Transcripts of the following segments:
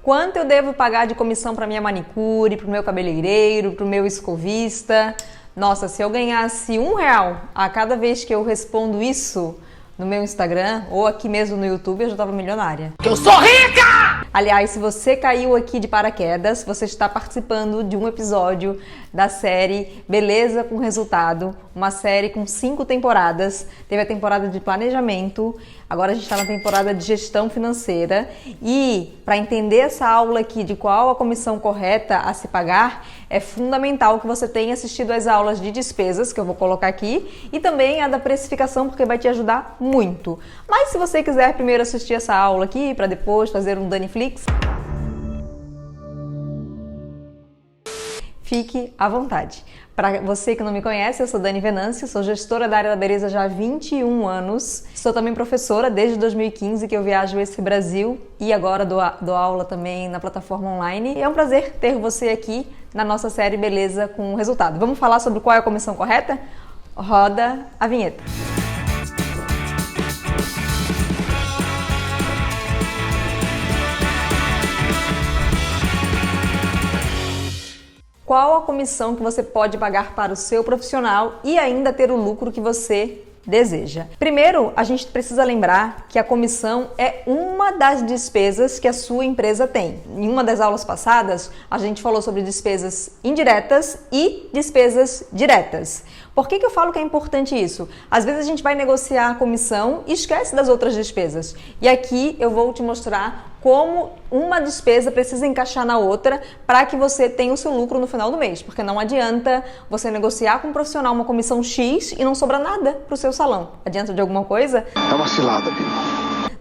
Quanto eu devo pagar de comissão para minha manicure, para o meu cabeleireiro, para o meu escovista? Nossa, se eu ganhasse R$1 a cada vez que eu respondo isso no meu Instagram ou aqui mesmo no YouTube, eu já estava milionária. Eu sou rica! Aliás, se você caiu aqui de paraquedas, você está participando de um episódio da série Beleza com Resultado, uma série com 5 temporadas. Teve a temporada de planejamento, agora a gente está na temporada de gestão financeira. E para entender essa aula aqui de qual a comissão correta a se pagar, é fundamental que você tenha assistido às aulas de despesas, que eu vou colocar aqui, e também a da precificação, porque vai te ajudar muito. Mas se você quiser primeiro assistir essa aula aqui, para depois fazer um Daniflix, fique à vontade. Para você que não me conhece, eu sou Dani Venâncio, sou gestora da área da beleza já há 21 anos. Sou também professora desde 2015 que eu viajo esse Brasil e agora dou aula também na plataforma online. E é um prazer ter você aqui na nossa série Beleza com Resultado. Vamos falar sobre qual é a comissão correta? Roda a vinheta. Qual a comissão que você pode pagar para o seu profissional e ainda ter o lucro que você deseja? Primeiro, a gente precisa lembrar que a comissão é uma das despesas que a sua empresa tem. Em uma das aulas passadas, a gente falou sobre despesas indiretas e despesas diretas. Por que eu falo que é importante isso? Às vezes a gente vai negociar a comissão e esquece das outras despesas. E aqui eu vou te mostrar como uma despesa precisa encaixar na outra para que você tenha o seu lucro no final do mês. Porque não adianta você negociar com um profissional uma comissão X e não sobra nada para o seu salão. Adianta de alguma coisa? É uma cilada, Bino.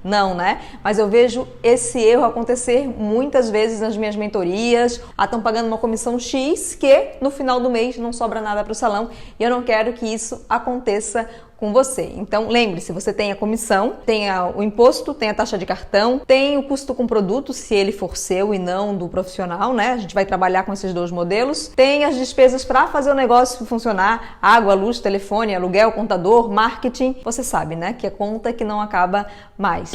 Não, né? Mas eu vejo esse erro acontecer muitas vezes nas minhas mentorias. Estão pagando uma comissão X que no final do mês não sobra nada para o salão e eu não quero que isso aconteça com você. Então, lembre-se, você tem a comissão, tem o imposto, tem a taxa de cartão, tem o custo com produto, se ele for seu e não do profissional, né? A gente vai trabalhar com esses dois modelos. Tem as despesas para fazer o negócio funcionar, água, luz, telefone, aluguel, contador, marketing. Você sabe, né? Que é conta que não acaba mais.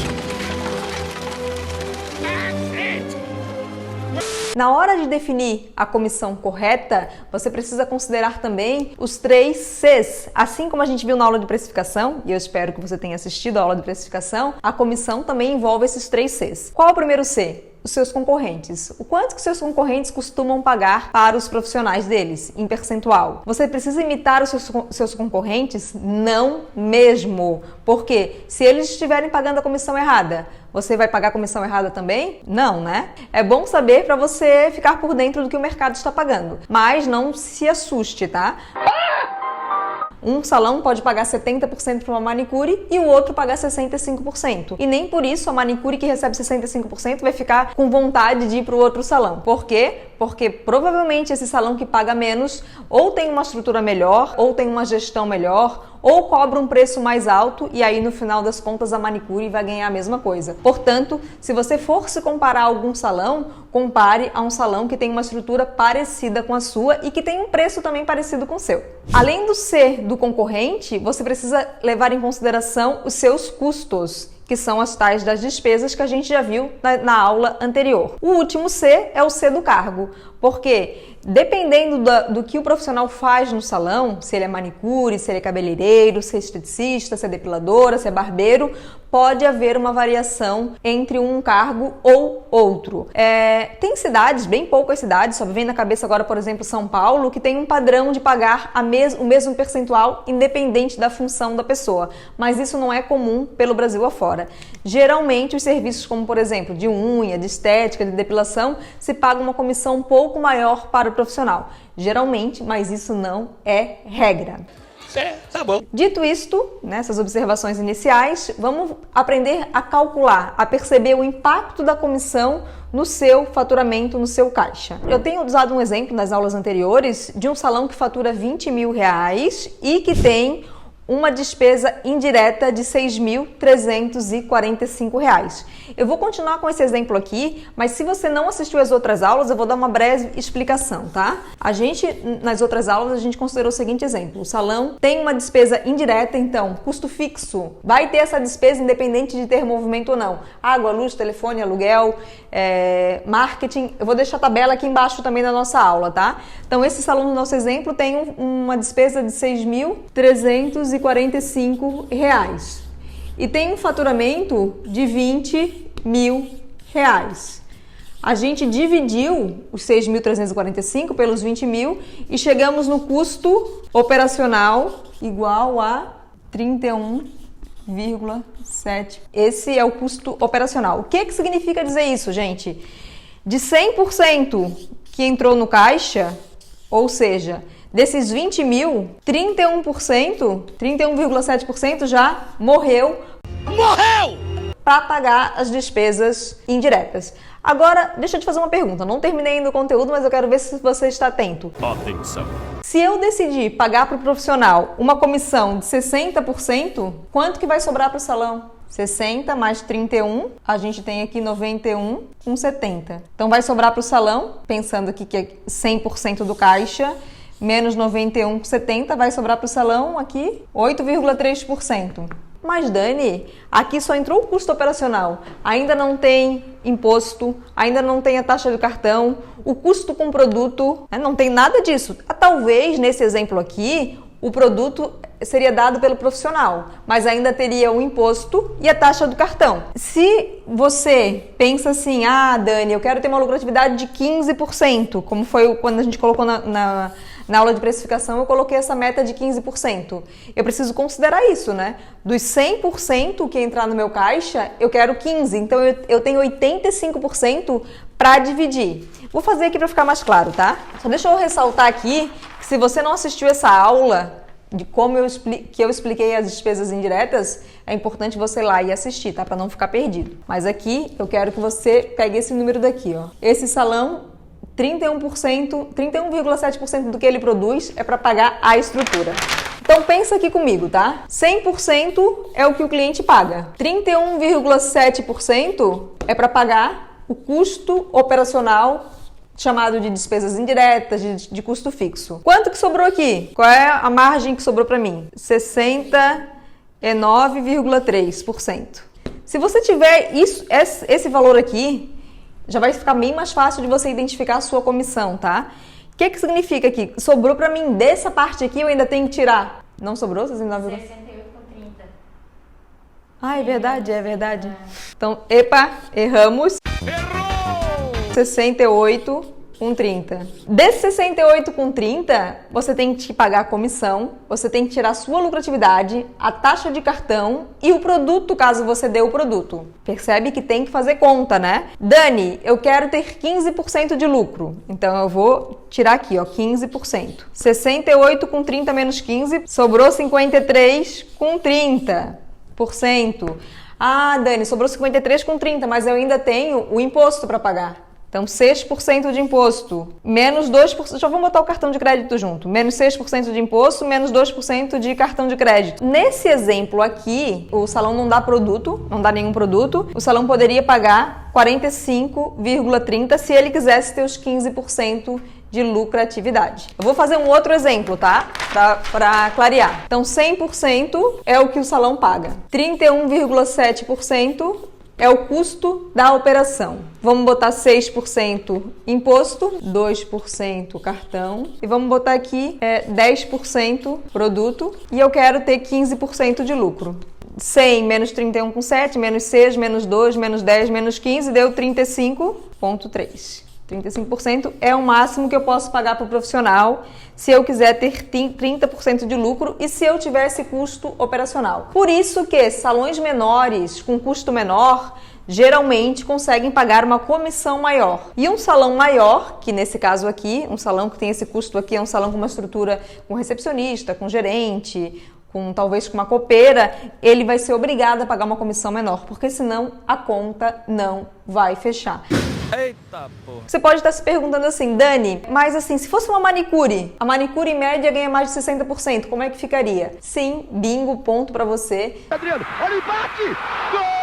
Na hora de definir a comissão correta, você precisa considerar também os 3 Cs. Assim como a gente viu na aula de precificação, e eu espero que você tenha assistido a aula de precificação, a comissão também envolve esses 3 Cs. Qual é o primeiro C? Os seus concorrentes. O quanto que os seus concorrentes costumam pagar para os profissionais deles, em percentual. Você precisa imitar os seus concorrentes? Não mesmo. Porque se eles estiverem pagando a comissão errada, você vai pagar a comissão errada também? Não, né? É bom saber para você ficar por dentro do que o mercado está pagando. Mas não se assuste, tá? Um salão pode pagar 70% para uma manicure e o outro pagar 65%. E nem por isso a manicure que recebe 65% vai ficar com vontade de ir para o outro salão. Por quê? Porque provavelmente esse salão que paga menos ou tem uma estrutura melhor, ou tem uma gestão melhor, ou cobra um preço mais alto e aí no final das contas a manicure vai ganhar a mesma coisa. Portanto, se você for se comparar a algum salão, compare a um salão que tem uma estrutura parecida com a sua e que tem um preço também parecido com o seu. Além do ser do concorrente, você precisa levar em consideração os seus custos, que são as tais das despesas que a gente já viu na aula anterior. O último C é o C do cargo, porque dependendo do que o profissional faz no salão, se ele é manicure, se ele é cabeleireiro, se é esteticista, se é depiladora, se é barbeiro, pode haver uma variação entre um cargo ou outro. Tem cidades, bem poucas cidades, só me vem na cabeça agora, por exemplo, São Paulo, que tem um padrão de pagar o mesmo percentual independente da função da pessoa, mas isso não é comum pelo Brasil afora. Geralmente os serviços como, por exemplo, de unha, de estética, de depilação, se paga uma comissão um pouco maior para o profissional. Geralmente, mas isso não é regra. Tá bom. Dito isto, nessas observações iniciais, vamos aprender a calcular, a perceber o impacto da comissão no seu faturamento, no seu caixa. Eu tenho usado um exemplo nas aulas anteriores de um salão que fatura R$20 mil e que tem uma despesa indireta de R$ 6.345. Eu vou continuar com esse exemplo aqui, mas se você não assistiu às outras aulas, eu vou dar uma breve explicação, tá? Nas outras aulas, a gente considerou o seguinte exemplo. O salão tem uma despesa indireta, então, custo fixo. Vai ter essa despesa independente de ter movimento ou não. Água, luz, telefone, aluguel, marketing. Eu vou deixar a tabela aqui embaixo também da nossa aula, tá? Então, esse salão no nosso exemplo tem uma despesa de R$ 6.345 e tem um faturamento de R$ 20.000. A gente dividiu os 6.345 pelos 20.000 e chegamos no custo operacional igual a 31,7. Esse é o custo operacional. O que significa dizer isso, gente? De 100% que entrou no caixa, ou seja, desses 20.000, 31,7% já morreu para pagar as despesas indiretas. Agora, deixa eu te fazer uma pergunta. Não terminei ainda o conteúdo, mas eu quero ver se você está atento. Atenção. Se eu decidir pagar para o profissional uma comissão de 60%, quanto que vai sobrar para o salão? 60 mais 31, a gente tem aqui 91 com 70. Então vai sobrar para o salão, pensando aqui que é 100% do caixa, menos 91 com 70, vai sobrar para o salão aqui 8,3%. Mas Dani, aqui só entrou o custo operacional, ainda não tem imposto, ainda não tem a taxa do cartão, o custo com o produto, não tem nada disso. Talvez nesse exemplo aqui, o produto seria dado pelo profissional, mas ainda teria o imposto e a taxa do cartão. Se você pensa assim, Dani, eu quero ter uma lucratividade de 15%, como foi quando a gente colocou na aula de precificação, eu coloquei essa meta de 15%. Eu preciso considerar isso, né? Dos 100% que entrar no meu caixa, eu quero 15%. Então, eu tenho 85% para dividir. Vou fazer aqui para ficar mais claro, tá? Só deixa eu ressaltar aqui que se você não assistiu essa aula de como eu expliquei as despesas indiretas, é importante você ir lá e assistir, tá? Para não ficar perdido. Mas aqui, eu quero que você pegue esse número daqui, ó. Esse salão, 31,7% do que ele produz é para pagar a estrutura. Então pensa aqui comigo, tá? 100% é o que o cliente paga. 31,7% é para pagar o custo operacional chamado de despesas indiretas, de custo fixo. Quanto que sobrou aqui? Qual é a margem que sobrou para mim? 69,3%. Se você tiver esse valor aqui, já vai ficar bem mais fácil de você identificar a sua comissão, tá? O que significa aqui? Sobrou para mim dessa parte aqui, eu ainda tenho que tirar. Não sobrou? 69,3%? 68,30. É verdade, é verdade. Então, erramos. Errou! 68,30. Desse 68,30, você tem que pagar a comissão, você tem que tirar a sua lucratividade, a taxa de cartão e o produto, caso você dê o produto. Percebe que tem que fazer conta, né? Dani, eu quero ter 15% de lucro. Então, eu vou tirar aqui, ó, 15%. 68,30 menos 15, sobrou 53,30%. Dani, sobrou 53,30, mas eu ainda tenho o imposto para pagar. Então, 6% de imposto, menos 2%, já vamos botar o cartão de crédito junto, menos 6% de imposto, menos 2% de cartão de crédito. Nesse exemplo aqui, o salão não dá produto, não dá nenhum produto, o salão poderia pagar 45,30 se ele quisesse ter os 15% de lucratividade. Eu vou fazer um outro exemplo, tá? Para clarear. Então, 100% é o que o salão paga. 31,7% é o custo da operação. Vamos botar 6% imposto, 2% cartão e vamos botar aqui 10% produto e eu quero ter 15% de lucro. 100 menos 31,7, menos 6, menos 2, menos 10, menos 15, deu 35,3. 35% é o máximo que eu posso pagar para o profissional se eu quiser ter 30% de lucro e se eu tiver esse custo operacional. Por isso que salões menores com custo menor geralmente conseguem pagar uma comissão maior. E um salão maior, que nesse caso aqui, um salão que tem esse custo aqui, é um salão com uma estrutura com recepcionista, com gerente, talvez com uma copeira, ele vai ser obrigado a pagar uma comissão menor, porque senão a conta não vai fechar. Eita porra. Você pode estar se perguntando assim, Dani, mas assim, se fosse uma manicure, a manicure em média ganha mais de 60%, como é que ficaria? Sim, bingo, ponto pra você. Adriano, olha o empate! Gol!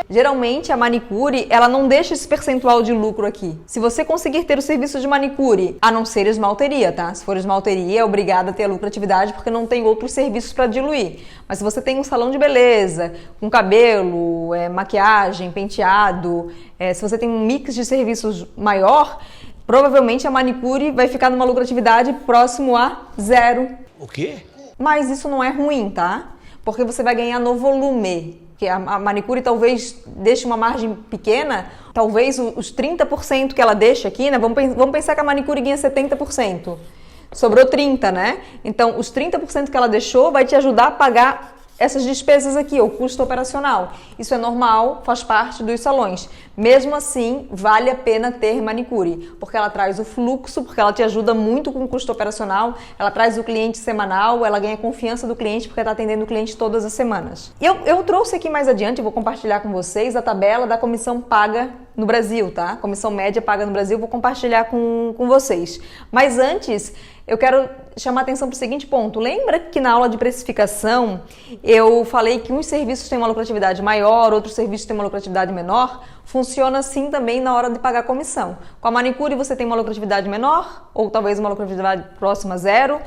Geralmente a manicure, ela não deixa esse percentual de lucro aqui. Se você conseguir ter o serviço de manicure, a não ser esmalteria, tá? Se for esmalteria, é obrigada a ter a lucratividade porque não tem outros serviços para diluir. Mas se você tem um salão de beleza, com cabelo, maquiagem, penteado, se você tem um mix de serviços maior, provavelmente a manicure vai ficar numa lucratividade próximo a 0. O quê? Mas isso não é ruim, tá? Porque você vai ganhar no volume. Que a manicure talvez deixe uma margem pequena, talvez os 30% que ela deixa aqui, né? Vamos pensar que a manicure ganha 70%. Sobrou 30%, né? Então, os 30% que ela deixou vai te ajudar a pagar essas despesas aqui, o custo operacional. Isso é normal, faz parte dos salões. Mesmo assim, vale a pena ter manicure, porque ela traz o fluxo, porque ela te ajuda muito com o custo operacional, ela traz o cliente semanal, ela ganha confiança do cliente porque está atendendo o cliente todas as semanas. Eu trouxe aqui mais adiante, vou compartilhar com vocês a tabela da comissão paga no Brasil, tá? Comissão média paga no Brasil, vou compartilhar com vocês. Mas antes, eu quero chamar a atenção para o seguinte ponto. Lembra que na aula de precificação eu falei que uns serviços têm uma lucratividade maior, outros serviços têm uma lucratividade menor? Funciona assim também na hora de pagar comissão. Com a manicure você tem uma lucratividade menor, ou talvez uma lucratividade próxima a 0.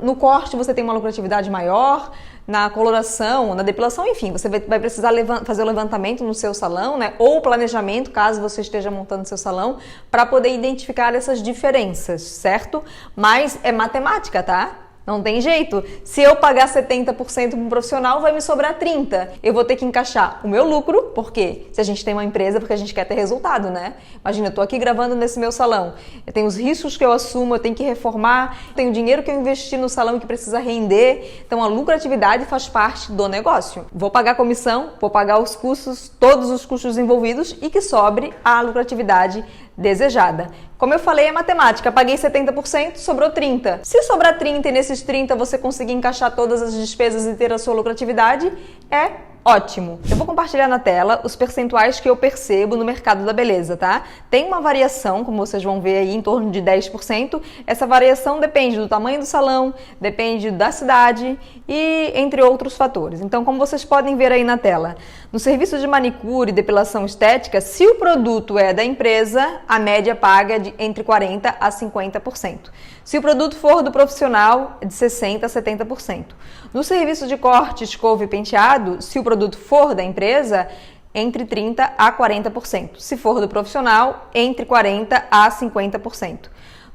No corte você tem uma lucratividade maior. Na coloração, na depilação, enfim, você vai precisar fazer o levantamento no seu salão, né? Ou planejamento, caso você esteja montando seu salão, para poder identificar essas diferenças, certo? Mas é matemática, tá? Não tem jeito. Se eu pagar 70% para um profissional, vai me sobrar 30%. Eu vou ter que encaixar o meu lucro, porque se a gente tem uma empresa, porque a gente quer ter resultado, né? Imagina, eu tô aqui gravando nesse meu salão. Eu tenho os riscos que eu assumo, eu tenho que reformar, tenho dinheiro que eu investi no salão que precisa render. Então a lucratividade faz parte do negócio. Vou pagar comissão, vou pagar os custos, todos os custos envolvidos e que sobre a lucratividade desejada. Como eu falei, é matemática. Paguei 70%, sobrou 30%. Se sobrar 30% e nesses 30% você conseguir encaixar todas as despesas e ter a sua lucratividade, é ótimo. Eu vou compartilhar na tela os percentuais que eu percebo no mercado da beleza, tá? Tem uma variação, como vocês vão ver aí, em torno de 10%. Essa variação depende do tamanho do salão, depende da cidade e entre outros fatores. Então, como vocês podem ver aí na tela, no serviço de manicure e depilação estética, se o produto é da empresa, a média paga de entre 40% a 50%. Se o produto for do profissional, é de 60% a 70%. No serviço de corte, escova e penteado, se o produto for da empresa, entre 30% a 40%. Se for do profissional, entre 40% a 50%.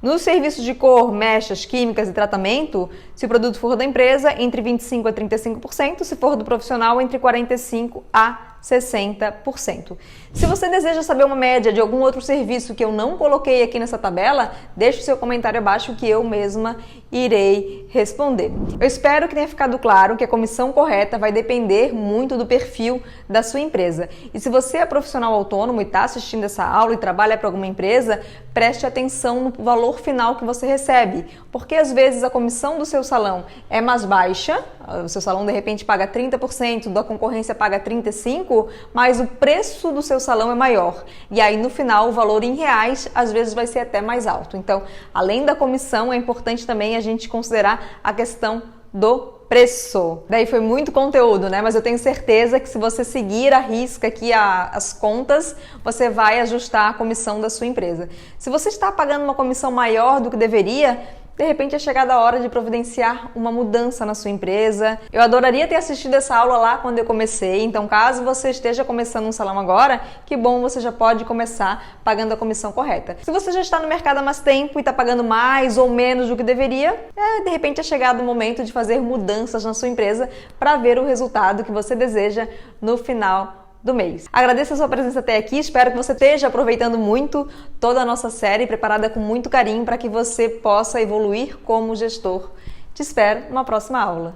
No serviço de cor, mechas, químicas e tratamento, se o produto for da empresa, entre 25% a 35%. Se for do profissional, entre 45% a 60%. Se você deseja saber uma média de algum outro serviço que eu não coloquei aqui nessa tabela, deixe o seu comentário abaixo que eu mesma irei responder. Eu espero que tenha ficado claro que a comissão correta vai depender muito do perfil da sua empresa. E se você é profissional autônomo e está assistindo essa aula e trabalha para alguma empresa, preste atenção no valor final que você recebe, porque às vezes a comissão do seu salão é mais baixa, o seu salão de repente paga 30%, da concorrência paga 35%, mas o preço do seu salão é maior. E aí no final o valor em reais às vezes vai ser até mais alto. Então, além da comissão, é importante também a gente considerar a questão do preço. Daí foi muito conteúdo, né? Mas eu tenho certeza que se você seguir à risca aqui as contas, você vai ajustar a comissão da sua empresa. Se você está pagando uma comissão maior do que deveria, de repente é chegada a hora de providenciar uma mudança na sua empresa. Eu adoraria ter assistido essa aula lá quando eu comecei, então caso você esteja começando um salão agora, que bom, você já pode começar pagando a comissão correta. Se você já está no mercado há mais tempo e está pagando mais ou menos do que deveria, de repente é chegado o momento de fazer mudanças na sua empresa para ver o resultado que você deseja no final do mês. Agradeço a sua presença até aqui, espero que você esteja aproveitando muito toda a nossa série, preparada com muito carinho para que você possa evoluir como gestor. Te espero numa próxima aula.